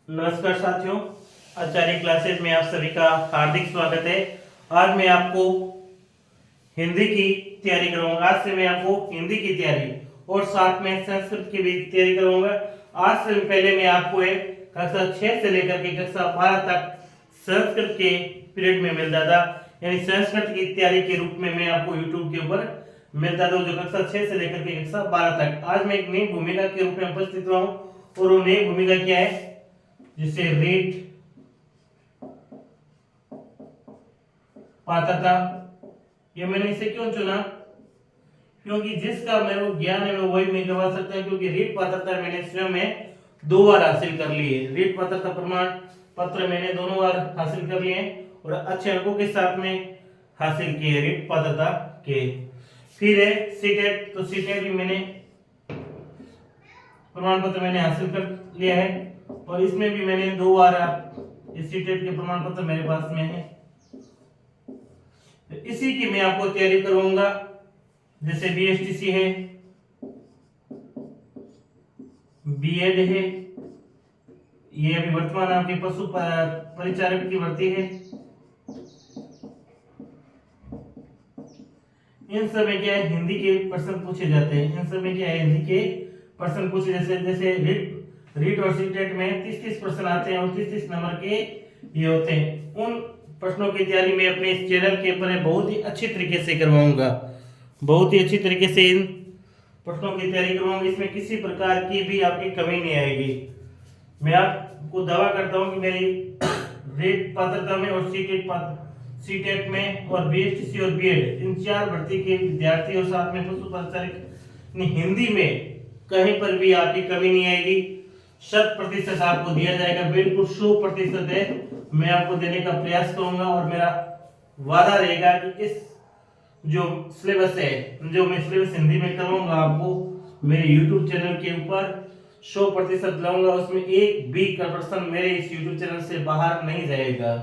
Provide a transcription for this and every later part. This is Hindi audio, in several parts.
नमस्कार साथियों, आचार्य क्लासेस में आप सभी का हार्दिक स्वागत है। आज मैं आपको हिंदी की तैयारी कराऊंगा। आज से मैं आपको हिंदी की तैयारी और साथ में संस्कृत की भी तैयारी कराऊंगा। आज से पहले मैं आपको एक कक्षा 6 से लेकर के कक्षा 12 तक संस्कृत के पीरियड में मिलता था, यानी संस्कृत की तैयारी के रूप में मैं आपको यूट्यूब के ऊपर मिलता था, जो कक्षा 6 से लेकर के कक्षा 12 तक। आज मैं एक नई भूमिका के रूप में उपस्थित हुआ हूँ और वो नई भूमिका क्या है, जिसे रीड पात्रता। ये मैंने इसे क्यों चुना, क्योंकि जिसका मेरे को ज्ञान है मैं वही मैं करवा सकता हूं। क्योंकि रीड पात्रता मैंने स्वयं में 2 बार हासिल कर ली है। रीड पात्रता प्रमाण पत्र मैंने दोनों बार हासिल कर लिए हैं और अच्छे अंकों के साथ में हासिल किए रीड पात्रता के। फिर है सीटेट, तो सीटेट भी मैंने प्रमाण पत्र मैंने हासिल कर लिया है और इसमें भी मैंने 2 बार इस सीटेट के प्रमाण पत्र मेरे पास में है। तो इसी की मैं आपको तैयारी करवाऊंगा। जैसे बीएसटीसी है, बीएड है, ये अभी वर्तमान आपके पशु परिचारक की भर्ती है। इन सब में क्या है, हिंदी के प्रश्न पूछे जाते हैं। इन सब में क्या है, हिंदी के प्रश्न पूछे जैसे रीट और सीटेट में 30-30 प्रश्न आते हैं और 30-30 नंबर के ये होते हैं। उन प्रश्नों की तैयारी मैं अपने इस चैनल के ऊपर बहुत ही अच्छी तरीके से करवाऊंगा। बहुत ही अच्छी तरीके से इन प्रश्नों की तैयारी करवाऊंगा। इसमें किसी प्रकार की भी आपकी कमी नहीं आएगी। मैं आपको दावा करता हूं कि मेरी रीट पात्रता में और सीटेट में और बीएसटीसी और बीएड, इन 4 भर्ती के विद्यार्थी और साथ में पशु परिचारक हिंदी में कहीं पर भी आपकी कमी नहीं आएगी। 100% आपको दिया जाएगा, बिल्कुल 100% है। मैं आपको देने का प्रयास करूंगा और मेरा वादा रहेगा कि इस जो सिलेबस है, जो मैं सिलेबस हिंदी में करवाऊंगा आपको मेरे YouTube चैनल के ऊपर 100% लाऊंगा। उसमें एक भी प्रश्न मेरे इस YouTube चैनल से बाहर नहीं जाएगा।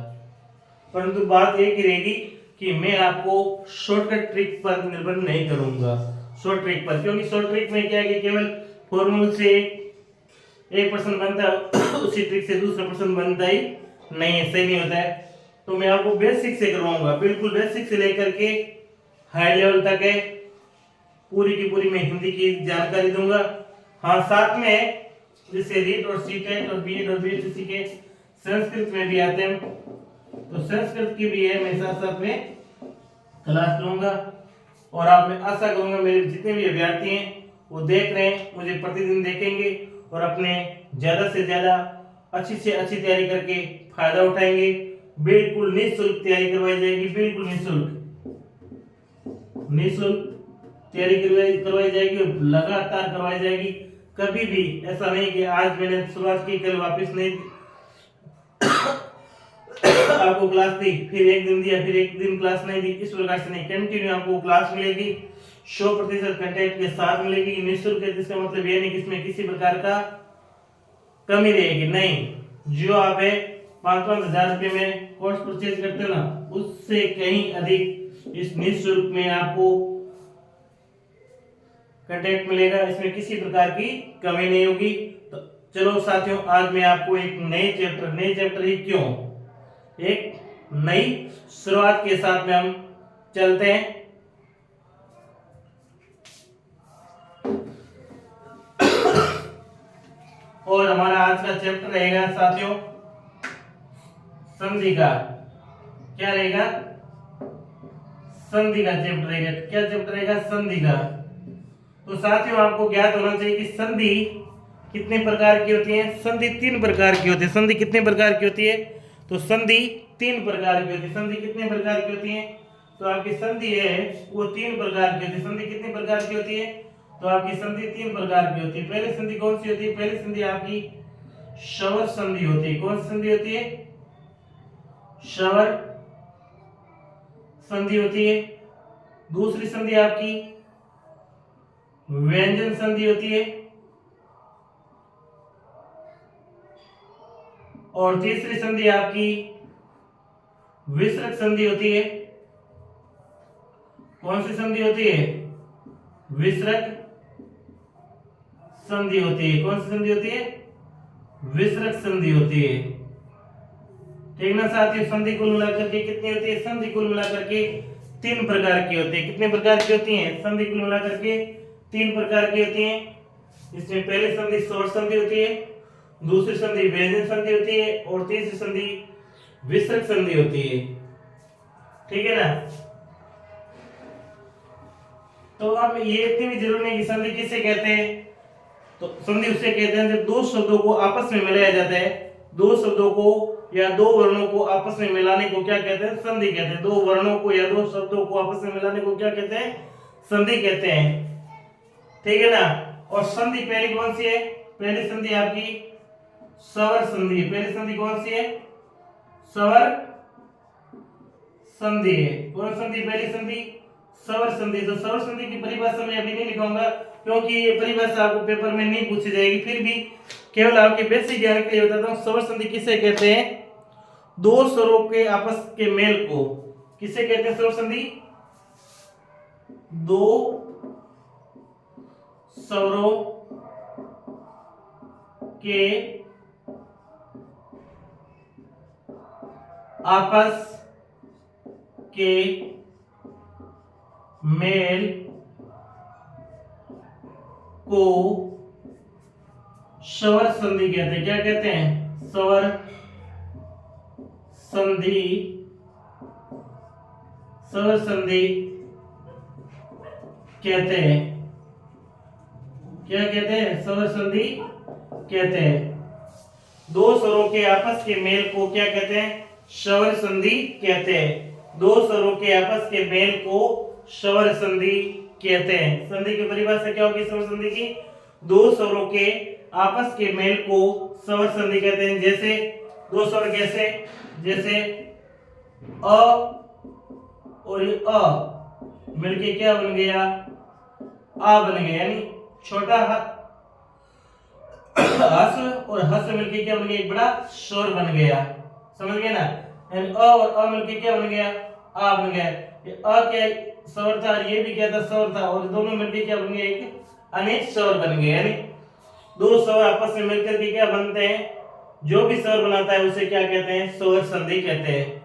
परंतु बात एक ही रहेगी कि मैं आपको शॉर्टकट ट्रिक पर निर्भर नहीं करूंगा। शॉर्ट ट्रिक पर, क्योंकि शॉर्ट ट्रिक में क्या है कि केवल फॉर्मूल से एक प्रश्न बनता है, उसी ट्रिक से दूसरा प्रश्न बनता ही नहीं है, सही नहीं होता है। तो मैं आपको बेसिक से करवाऊंगा, बिल्कुल बेसिक से लेकर के हाई लेवल तक है। पूरी की पूरी मैं हिंदी की जानकारी दूंगा। हाँ, साथ में जैसे रीट और सीटेट और बीएड और बीएसटीसी के संस्कृत में भी आते हैं, तो संस्कृत की भी है मैं साथ साथ में क्लास लूंगा। और आप, मैं आशा करूंगा मेरे जितने भी अभ्यर्थी हैं वो देख रहे हैं, मुझे प्रतिदिन देखेंगे और अपने ज्यादा से ज्यादा अच्छी से अच्छी तैयारी करके फायदा उठाएंगे। बिल्कुल निःशुल्क तैयारी करवाई जाएगी, बिल्कुल निःशुल्क तैयारी करवाई जाएगी और लगातार करवाई जाएगी। कभी भी ऐसा नहीं कि आज मैंने शुरुआत की कल वापस नहीं आपको क्लास दी, फिर एक दिन दिया, फिर एक दिन क्लास नहीं दी, इस प्रकार से नहीं। कंटिन्यू आपको क्लास मिलेगी, 100% कंटेंट के साथ मिलेगी, निःशुल्क है। जिसका मतलब ये नहीं कि इसमें किसी प्रकार का कमी रहेगी, नहीं। जो आप 5-5 हजार रुपए में कोर्स परचेज करते हो ना, उससे कहीं अधिक इस निःशुल्क में आपको कंटेंट मिलेगा। इसमें किसी प्रकार की कमी नहीं होगी। तो चलो साथियों, आज मैं आपको एक नए चैप्टर ही क्यों, एक नई शुरुआत के साथ में हम चलते हैं। और हमारा आज का चैप्टर रहेगा साथियों संधि का। क्या रहेगा? संधि का चैप्टर रहेगा। क्या चैप्टर रहेगा? संधि का। तो साथियों, आपको ज्ञात होना चाहिए कि संधि कितने प्रकार की होती है। संधि 3 प्रकार की होती है। संधि कितने प्रकार की होती है? तो संधि 3 प्रकार की होती है। संधि कितने प्रकार की होती है? तो आपकी संधि है वो 3 प्रकार की होती है। संधि कितने प्रकार की होती है? तो आपकी संधि 3 प्रकार की होती है। पहली संधि कौन सी होती है? पहली संधि आपकी श्रवण संधि होती है। कौन सी संधि होती है? श्रवण संधि होती है। दूसरी संधि आपकी व्यंजन संधि होती है और तीसरी संधि आपकी विसर्ग संधि होती है। कौन सी संधि होती है? विसर्ग संधि होती है। कौन सी संधि होती है? विसर्ग संधि होती है। ठीक ना साथियों, संधि कुल मिलाकर के कितनी होती है? संधि कुल मिलाकर के 3 प्रकार की होती है। कितने प्रकार की होती है? संधि कुल मिलाकर के 3 प्रकार की होती है। इसमें पहली संधि स्वर्ण संधि होती है, दूसरी संधि व्यंजन संधि होती है और तीसरी संधि विसर्ग संधि होती है। ठीक है ना। तो अब ये इतनी भी जरूरी नहीं कि संधि किसे कहते हैं। तो संधि उसे कहते हैं जब दो शब्दों को आपस में मिलाया जाता है। दो शब्दों को या दो वर्णों को आपस में मिलाने को क्या कहते हैं? संधि कहते हैं। दो वर्णों को या दो शब्दों को आपस में मिलाने को क्या कहते हैं? संधि कहते हैं। ठीक है ना। और संधि पहली कौन सी है? पहली संधि आपकी स्वर संधि है। पहली संधि कौन सी है? स्वर संधि है। कौन संधि? पहली संधि स्वर संधि। तो स्वर संधि की परिभाषा मैं अभी नहीं लिखूंगा क्योंकि ये परिभाषा आपको पेपर में नहीं पूछी जाएगी। फिर भी केवल आपके बेसिक ज्ञान के लिए बताता हूं। स्वर संधि किसे कहते हैं? दो स्वरों के आपस के मेल को किसे कहते हैं? स्वर संधि दो स्वरों के आपस के मेल को स्वर संधि कहते हैं। क्या कहते हैं? स्वर संधि। स्वर संधि कहते हैं। क्या कहते हैं? स्वर संधि कहते हैं। दो स्वरों के आपस के मेल को क्या कहते हैं? स्वर संधि कहते हैं। दो स्वरों के आपस के मेल को स्वर संधि कहते हैं। संधि की परिभाषा क्या होगी स्वर संधि की? दो स्वरों के आपस के मेल को स्वर संधि कहते हैं। जैसे दो स्वर कैसे? जैसे अ और अ मिलके क्या बन गया? आ बन गया। यानी छोटा हस और हस मिलके क्या बन गया? एक बड़ा स्वर बन गया। समझ गए ना। यानी अ और अ मिलके क्या बन गया? आ बन गया। ये अ क्या स्वर था और ये भी क्या था? स्वर था। और दोनों मिलके क्या बन गया? एक अनेक स्वर बन गए। यानी दो स्वर आपस में मिलकर के क्या बनते हैं? जो भी स्वर बनाता है उसे क्या कहते हैं? स्वर संधि कहते हैं।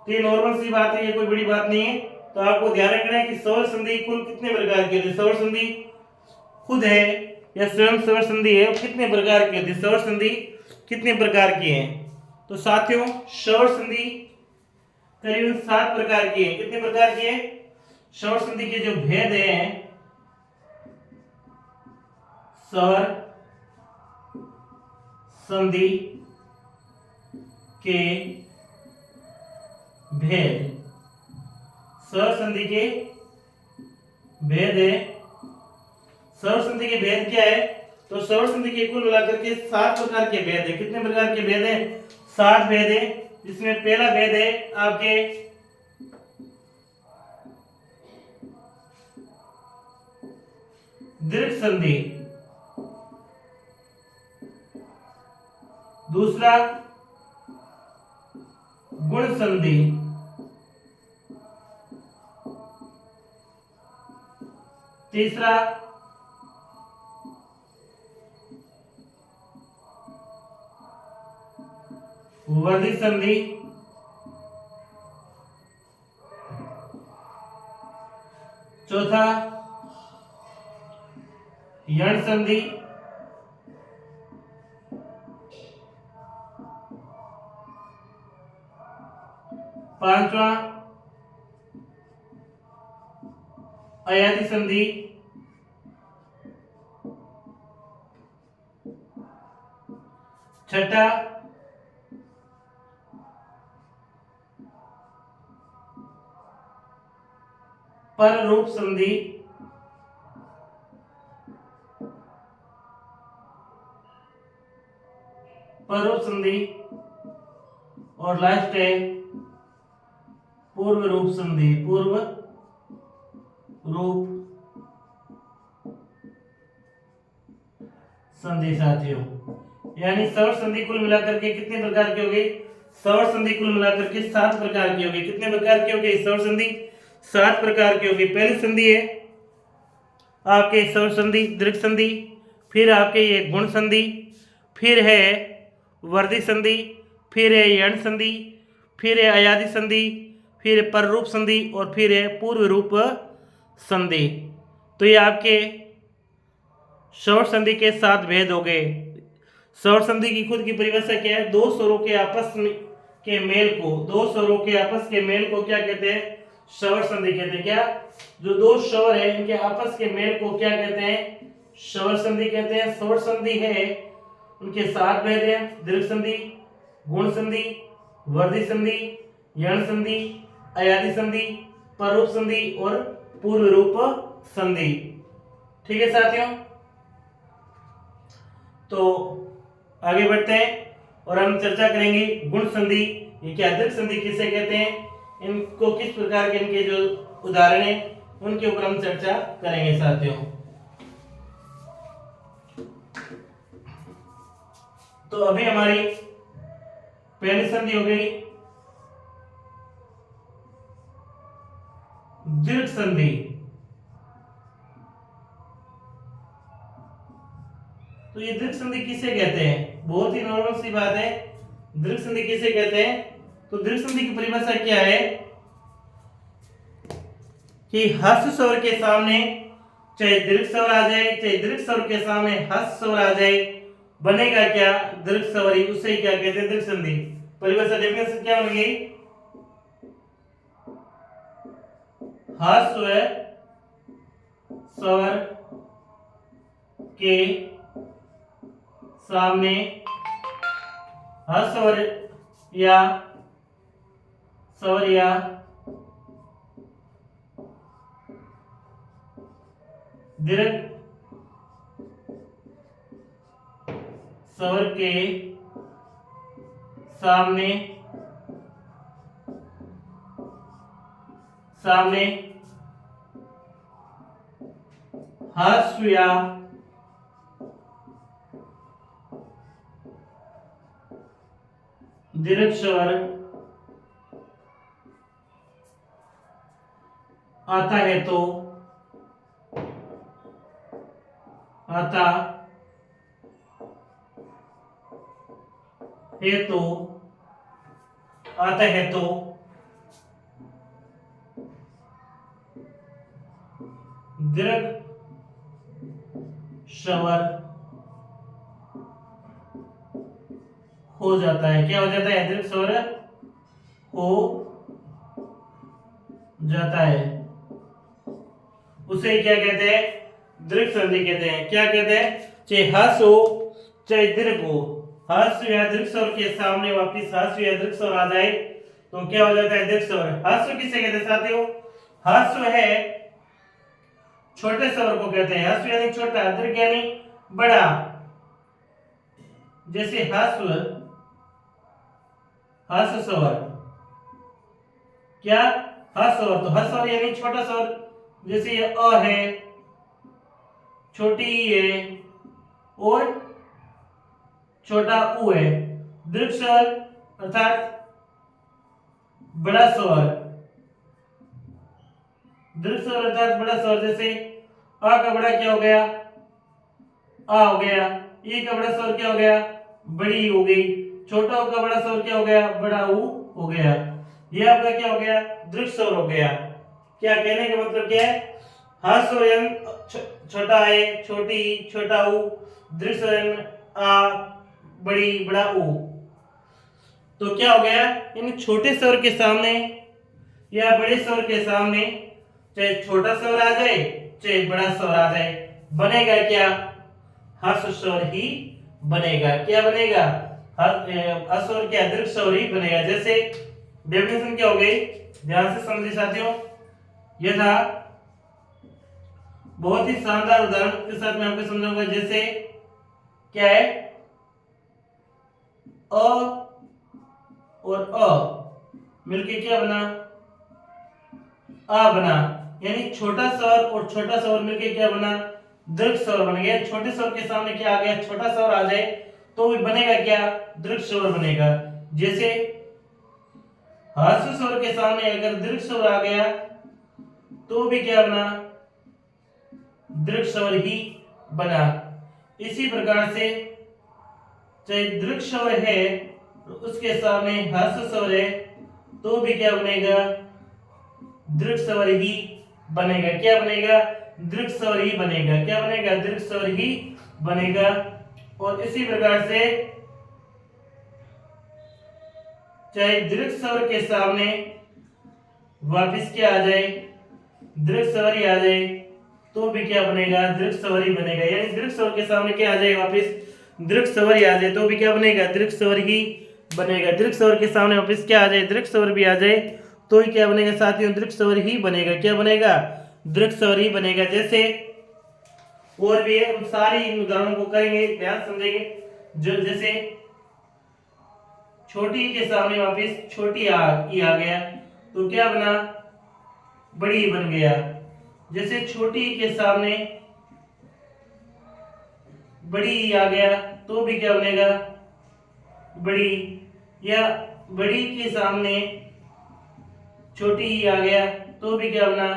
तो ये नॉर्मल सी बात है, ये कोई बड़ी बात नहीं है। तो आपको ध्यान रखना है कि स्वर संधि कुल कितने प्रकार की होती है। स्वर संधि खुद है या स्वयं स्वर संधि है, कितने प्रकार की होती है? स्वर संधि कितने प्रकार की है? तो साथियों स्वर संधि करीबन 7 प्रकार की है। कितने प्रकार की है? स्वर संधि के जो भेद हैं, स्वर संधि के भेद, स्वर संधि के भेद है। स्वर संधि के भेद क्या है? तो स्वर संधि के कुल मिलाकर के 7 प्रकार के भेद है। कितने प्रकार के भेद है? 7 भेद है। जिसमें पहला भेद है आपके दीर्घ संधि, दूसरा गुण संधि, तीसरा वर्धी संधि, चौथा यण संधि, पांचवा अयाधि संधि, छठा पर रूप संधि, पररूप संधि और लास्ट है पूर्व रूप संधि। पूर्व रूप संधि साथियों, यानी स्वर संधि कुल मिलाकर के कितने प्रकार की हो गई? स्वर संधि कुल मिलाकर के 7 प्रकार की हो गई। कितने प्रकार की हो गई? स्वर संधि 7 प्रकार की हो गई। पहली संधि है आपके स्वर संधि दीर्घ संधि, फिर आपके ये गुण संधि, फिर है वर्धी संधि, फिर है यण संधि, फिर है अयादि संधि, फिर है पररूप संधि और फिर है पूर्व रूप संधि। तो ये आपके स्वर संधि के 7 भेद हो गए। स्वर संधि की खुद की परिभाषा क्या है? दो स्वरों के आपस में के मेल को, दो स्वरों के आपस के मेल को क्या कहते हैं? स्वर संधि कहते हैं। क्या? जो दो स्वर है इनके आपस के मेल को क्या कहते हैं? स्वर संधि कहते हैं। स्वर संधि है उनके 7 भेद हैं: दीर्घ संधि, गुण संधि, वर्धी संधि, यण संधि, अयादि संधि, पररूप संधि और पूर्व रूप संधि। ठीक है साथियों, तो आगे बढ़ते हैं और हम चर्चा करेंगे गुण संधि। ये क्या? दीर्घ संधि किसे कहते हैं, इनको किस प्रकार के इनके जो उदाहरण हैं उनके ऊपर हम चर्चा करेंगे साथियों। तो अभी हमारी पहली संधि हो गई दीर्घ संधि। तो ये दीर्घ संधि किसे कहते हैं? बहुत ही नॉर्मल सी बात है, दीर्घ संधि किसे कहते हैं? तो दीर्घ संधि की परिभाषा क्या है कि ह्रस्व स्वर के सामने चाहे दीर्घ स्वर आ जाए, चाहे दीर्घ स्वर के सामने ह्रस्व स्वर आ जाए, बनेगा क्या? दीर्घ स्वर ही, उसे क्या कहते हैं? दीर्घ संधि। परिभाषा डेफिनेशन क्या बन गई? ह्रस्व स्वर के सामने ह्रस्व स्वर या स्वर या दीर्घ स्वर के सामने ह्रस्व या दीर्घ स्वर आता है तो दीर्घ स्वर हो जाता है। क्या हो जाता है? दीर्घ स्वर हो जाता है, उसे क्या कहते हैं? दीर्घ संधि कहते हैं। क्या कहते हैं? चाहे ह्रस्व हो चाहे दीर्घ हो, ह्रस्व या दीर्घ स्वर के सामने वापिस ह्रस्व या दीर्घ स्वर आ जाए तो क्या हो जाता है? दीर्घ स्वर। ह्रस्व किसे कहते हैं साथियों? ह्रस्व है छोटे स्वर को कहते हैं। ह्रस्व यानी छोटा, दीर्घ यानी बड़ा। जैसे ह्रस्व स्वर, क्या? ह्रस्व स्वर, तो ह्रस्व स्वर यानी छोटा स्वर। जैसे ये अ है, छोटी ई है और छोटा उ है। दीर्घ स्वर अर्थात बड़ा स्वर, दीर्घ स्वर अर्थात बड़ा स्वर। जैसे अ का बड़ा क्या हो गया? आ हो गया। ई का बड़ा स्वर क्या हो गया? बड़ी हो गई। छोटा उ का बड़ा स्वर क्या हो गया? बड़ा उ हो गया। ये आपका क्या हो गया? दीर्घ स्वर हो गया। क्या कहने का मतलब क्या है? ह्रस्व स्वर छोटा है, छोटी, छोटा उ, दीर्घ स्वर आ, बड़ी, बड़ा उ। तो क्या हो गया? इन छोटे स्वर के सामने या बड़े स्वर के सामने चाहे छोटा स्वर आ जाए चाहे बड़ा स्वर आ जाए, बनेगा क्या? ह्रस्व स्वर ही बनेगा। क्या बनेगा? अस्वर क्या? दीर्घ स्वर ही बनेगा। जैसे डेफिनेशन क्या हो गई? ध्यान से समझिए साथियों। यह था बहुत ही शानदार उदाहरण के साथ मैं आपको समझाऊंगा। जैसे क्या है? अ और अ मिलके क्या बना? आ बना। यानी छोटा स्वर और छोटा स्वर मिलके क्या बना? दीर्घ स्वर बन गया। छोटे स्वर के सामने क्या आ गया? छोटा स्वर आ जाए तो भी बनेगा क्या? दीर्घ स्वर बनेगा। जैसे ह्रस्व स्वर के सामने अगर दीर्घ स्वर आ गया तो भी क्या बना? दीर्घ स्वर ही बना। इसी प्रकार से चाहे दीर्घ स्वर है उसके सामने ह्रस्व स्वर है तो भी क्या बनेगा, दीर्घ स्वर ही बनेगा। क्या बनेगा, दीर्घ स्वर ही बनेगा। क्या बनेगा, दीर्घ स्वर ही बनेगा। और इसी प्रकार से चाहे दीर्घ स्वर के सामने वापिस क्या आ जाए, दीर्घ स्वर ही आ जाए तो भी क्या बनेगा, दीर्घ स्वर ही बनेगा। यानी दीर्घ स्वर के सामने क्या आ जाए, वापिस दीर्घ स्वर ही आ जाए तो भी क्या बनेगा, दीर्घ स्वर ही बनेगा। दीर्घ स्वर के सामने वापिस क्या आ जाए, दीर्घ स्वर भी आ जाए तो ही क्या बनेगा साथियों, दीर्घ स्वर ही बनेगा। क्या बनेगा, दीर्घ स्वर ही बनेगा। जैसे और भी है, हम सारी इन उदाहरणों को करेंगे, ध्यान समझेंगे। जो जैसे छोटी के सामने वापिस छोटी ई आ गया तो क्या बना, बड़ी बन गया। जैसे छोटी के सामने बड़ी ई आ गया तो भी क्या बनेगा, बड़ी। या बड़ी के सामने छोटी ई आ गया तो भी क्या बना,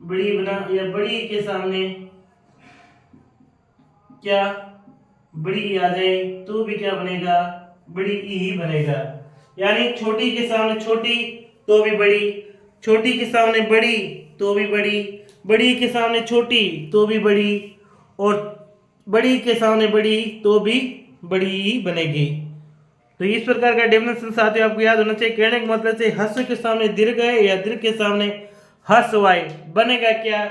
बड़ी बना। या बड़ी के सामने क्या, बड़ी आ जाए तो भी क्या बनेगा, बड़ी ई ही बनेगा। यानी छोटी के सामने छोटी तो भी बड़ी, छोटी के सामने बड़ी तो भी बड़ी, बड़ी के सामने छोटी तो भी बड़ी, और बड़ी के सामने बड़ी तो भी बड़ी ही बनेगी। तो इस प्रकार का डेफिनेशन साथियों आपको याद होना चाहिए। कहने का मतलब से ह्रस्व के सामने दीर्घ है या दीर्घ के सामने ह्रस्व आए, बनेगा क्या,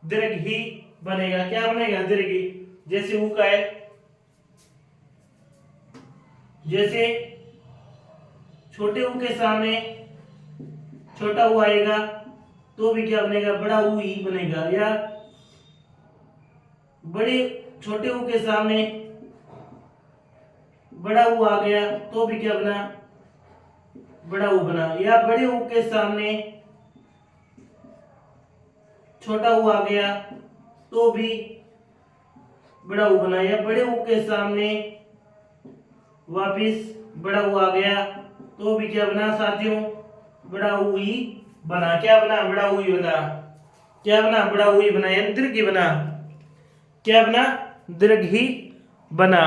दीर्घ ही बनेगा। क्या बनेगा, दीर्घ ही। जैसे ऊ का है, जैसे छोटे ऊ के सामने छोटा ऊ आएगा तो भी क्या बनेगा, बड़ा ऊ ही बनेगा। या बड़े छोटे ऊ के सामने बड़ा ऊ आ गया तो भी क्या बना, बड़ा ऊ बना। या बड़े ऊ के सामने छोटा ऊ आ गया तो भी बड़ा ऊ बना। या बड़े ऊ के सामने वापिस बड़ा ऊ आ गया तो भी क्या बना साथियों, बड़ा ऊ ही बना। क्या बना, बड़ा ऊ ही बना। क्या बना, बड़ा ऊ ही बना। यानी दीर्घ ही बना। क्या बना, दीर्घ ही बना।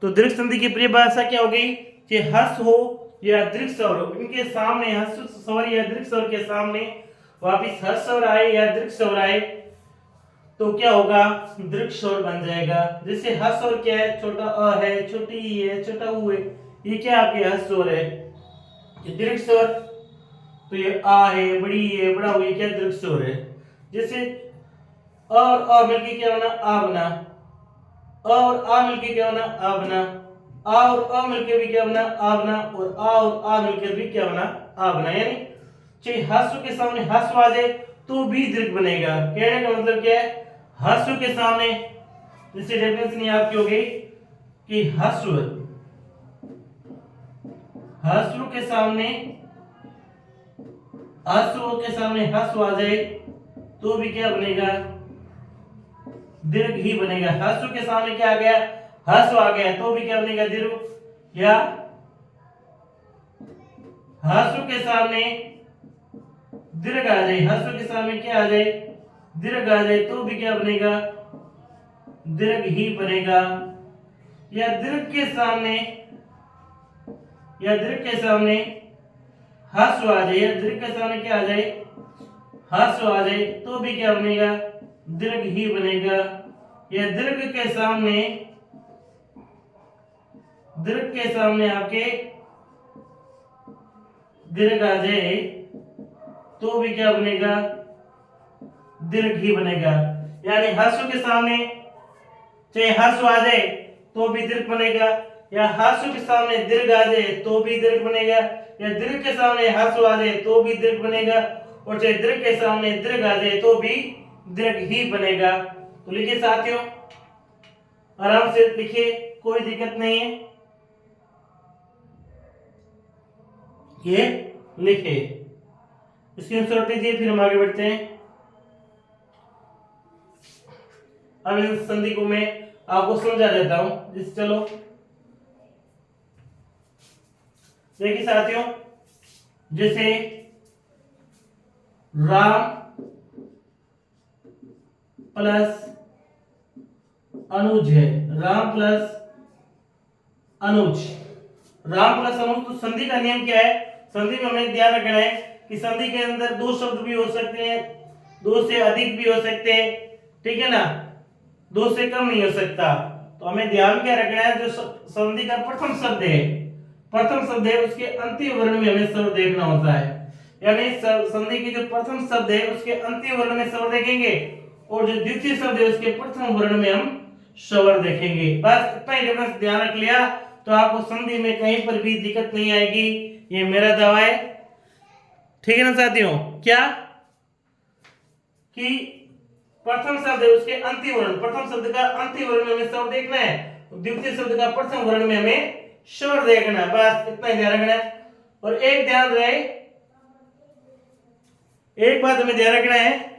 तो दीर्घ संधि की परिभाषा क्या हो गई कि ह्रस्व हो या दीर्घ स्वर हो, इनके सामने ह्रस्व स्वर या दीर्घ स्वर के सामने वापिस ह्रस्व स्वर आए या दीर्घ स्वर आए तो क्या होगा, दीर्घ स्वर बन जाएगा। जैसे ह्रस्व स्वर क्या है, छोटा अ है, छोटी ई है, छोटा ऊ है, ये क्या आपके ह्रस्व स्वर है। ये दीर्घ स्वर तो ये आ है, बड़ी ई है, बड़ा ऊ, ये क्या दीर्घ स्वर है। जैसे और अ मिलके क्या बना, आ बना। और आ मिलके क्या बना, आ बना। आ और अ मिलके भी क्या बना, आ बना। और आ मिलकर भी क्या बना, आ बना। यानी चाहे ह्रस्व के सामने ह्रस्व आ जाए तो भी दीर्घ बनेगा। कहने का मतलब क्या है, ह्रस्व के सामने, जैसे डेफिनेशन आपकी हो गई कि ह्रस्व के सामने ह्रस्व आ जाए तो भी क्या बनेगा, दीर्घ ही बनेगा। ह्रस्व के सामने क्या आ गया, ह्रस्व आ गया तो भी क्या बनेगा, दीर्घ। या ह्रस्व के सामने दीर्घ आ जाए, ह्रस्व के सामने क्या आ जाए, दीर्घ आ जाए तो भी क्या बनेगा, दीर्घ ही बनेगा। या दीर्घ के सामने ह्रस्व आ जाए, या दीर्घ के सामने क्या आ जाए, ह्रस्व आ जाए तो भी क्या बनेगा, दीर्घ ही बनेगा। या दीर्घ के सामने आपके दीर्घ आ जाए तो भी क्या बनेगा, दीर्घ ही बनेगा। यानी ह्रस्व के सामने चाहे ह्रस्व आ जाए तो भी दीर्घ बनेगा, या ह्रस्व के सामने दीर्घ आ जाए तो भी दीर्घ बनेगा, या दीर्घ के सामने ह्रस्व आ जाए तो भी दीर्घ बनेगा, और चाहे दीर्घ के सामने दीर्घ आ जाए तो भी दीर्घ ही बनेगा। तो लिखिए साथियों, आराम से लिखिए, कोई दिक्कत नहीं है, ये लिखे, स्क्रीनशॉट लीजिए, फिर हम आगे बढ़ते हैं। अब इन संधि को मैं आपको समझा देता हूं। जिस चलो देखिए साथियों, जैसे राम प्लस अनुज है, राम प्लस अनुज। राम प्लस अनुज, तो संधि का नियम क्या है? संधि में हमें ध्यान रखना है कि संधि के अंदर दो शब्द भी हो सकते हैं, दो से अधिक भी हो सकते हैं, ठीक है ना, दो से कम नहीं हो सकता। तो हमें ध्यान क्या रखना है, जो संधि का प्रथम शब्द है, प्रथम शब्द है उसके अंतिम वर्ण में हमें स्वर देखना होता है। यानी संधि की जो प्रथम शब्द है उसके अंतिम वर्ण में स्वर देखेंगे और जो द्वितीय शब्द है उसके प्रथम वर्ण में हम स्वर देखेंगे। बस इतना ही डिफरेंस ध्यान रख लिया तो आपको संधि में कहीं पर भी दिक्कत नहीं आएगी, ये मेरा दावा है। ठीक है ना साथियों, क्या कि प्रथम शब्द है उसके अंतिम वर्ण, प्रथम शब्द का अंतिम वर्ण में हमें स्वर देखना है, द्वितीय शब्द का प्रथम वर्ण में हमें स्वर देखना है, बस इतना ही ध्यान रखना है। और एक ध्यान रहे, एक बात हमें ध्यान रखना है